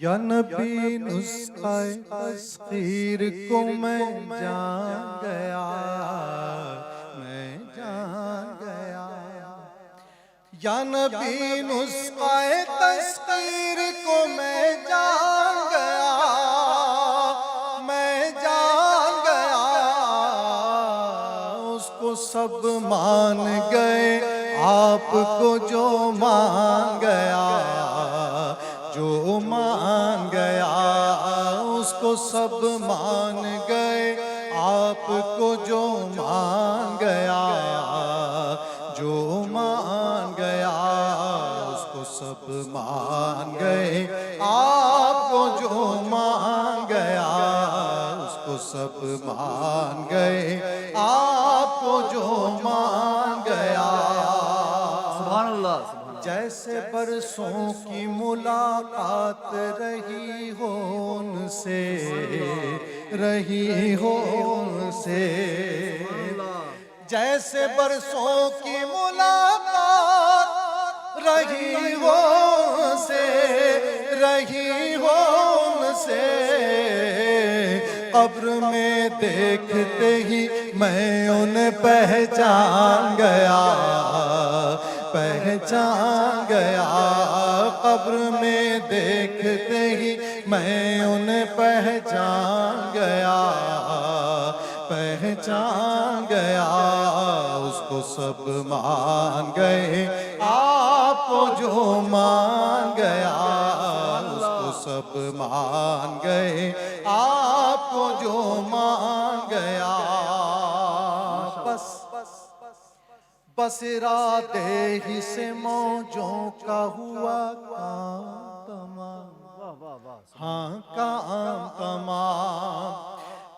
یا نبی نسخہ تسخیر کو میں جان گیا، میں جان گیا. یا نبی نسخہ تسخیر کو میں جان گیا، میں جان گیا. اس کو سب مان گئے، آپ کو جو مان گیا، جو مان گیا. اس کو سب مان گئے، آپ کو جو مان گیا، جو مان گیا. اس کو سب مان گئے، آپ کو جو مان گیا. اس کو سب مان گئے، آپ کو جو مان گیا. سبحان اللہ، سبحان اللہ. جیسے برسوں کی ملاقات رہی ہو ان سے، رہی ہو ان سے. جیسے برسوں کی ملاقات رہی ہو ان سے، رہی ہو ان سے. قبر میں دیکھتے ہی میں انہیں پہچان گیا، پہچان گیا. قبر میں دیکھتے ہی میں انہیں پہچان گیا، پہچان گیا. اس کو سب مان گئے، آپ کو جو مان گیا. اس کو سب مان گئے، آپ کو جو مان گیا. بس ارادے ہی سے موجوں کا ہوا کام تمام، ہاں کام تمام.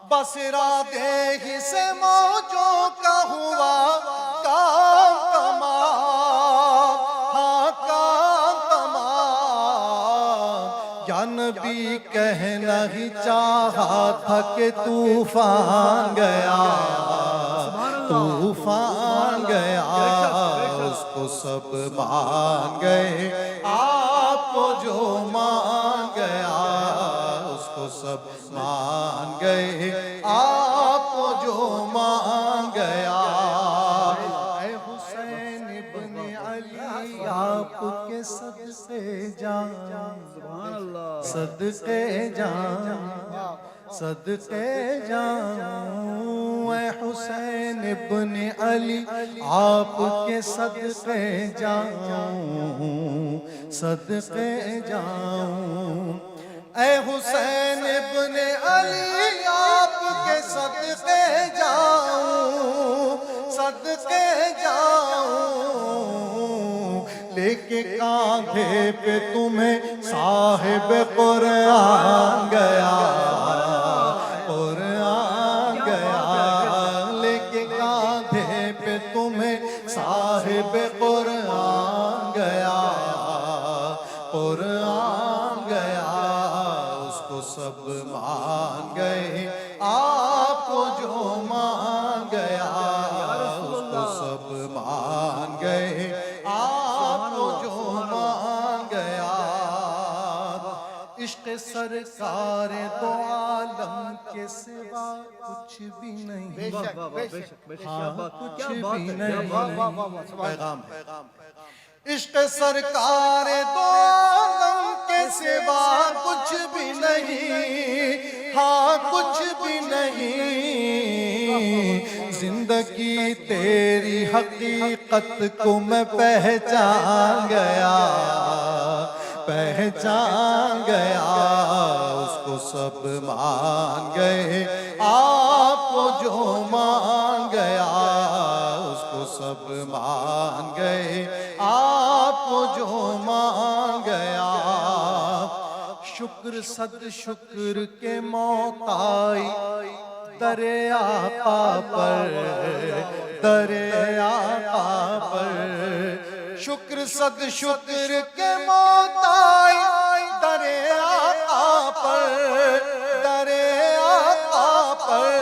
بس ارادے ہی سے موجوں کا ہوا کام تمام، ہاں کام تمام. یا نبی کہنا ہی چاہا تھا کہ طوفان گیا، طوفان گیا. اس کو سب مان گئے، آپ کو جو مان گیا. اس کو سب مان گئے، آپ کو جو مان گیا. اے حسین ابن علی آپ کے صدقے جان، صدقے جان، صدقے جان. اے حسین ابن علی آپ کے صدقے جاؤں، صدقے جاؤں. اے حسین ابن علی آپ کے صدقے جاؤں، صدقے جاؤں. لے کے کاندھے پہ تمہیں صاحب قرآن گیا، قرآن گیا. لے کے کاندھے پہ تمہیں صاحب قرآن گیا، قرآن گیا. اس کو سب مان گئے، آپ کو جو مان گیا. اس کو سب مان گئے، آپ کو جو مان گیا. عشق سرکار دو عالم کے سوا کچھ بھی نہیں، ہاں کچھ بھی نہیں. پیغام عشق سرکار دو عالم کے سوا کچھ بھی نہیں، ہاں کچھ بھی نہیں. زندگی تیری حقیقت کو میں پہچان گیا، پہچان گیا. اس کو سب مان گئے، آپ کو جو مان گیا. اس کو سب مان گئے، آپ کو جو مان گیا. شکر صد شکر کے موت آئی در آقا پر، در آقا پر. شکر صد شکر کے موت آئی در آقا پر، در آقا پر.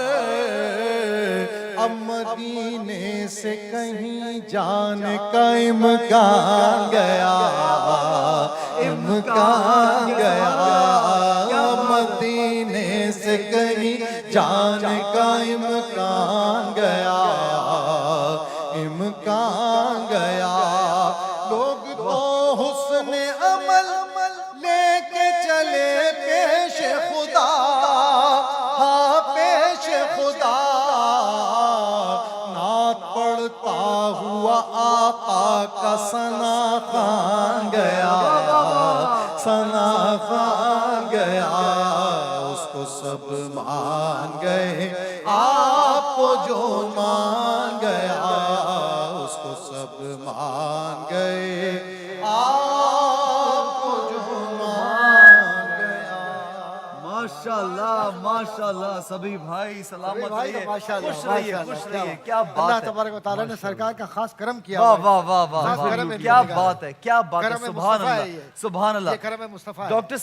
اب مدینے سے کہیں جان کا امکان گیا، امکان گیا مدینے سے کہیں جان کا امکان گیا امکان گیا لوگ تو حسن عمل لے کے چلے پیش خدا ہاں پیش خدا نعت پڑھتا ہوا آقا کا ثنا خوان گیا ثنا خوان گیا اس کو سب مان گئے آپ کو جو مان گیا اس کو سب مان گئے آپ کو جو مان گیا ماشاءاللہ سبھی بھائی سلامت رہیے خوش رہیے خوش رہیے کیا اللہ بات ہے تبارک و تعالیٰ نے سرکار کا خاص کرم کیا واہ ہوا ہے۔ واہ واہ واہ خاص کرم واہ ہے کیا نگاہ۔ بات ہے کیا بات ہے کرم سبحان مصطفیٰ ہے اللہ یہ۔ سبحان اللہ یہ کرم مصطفیٰ ہے۔ ڈاکٹر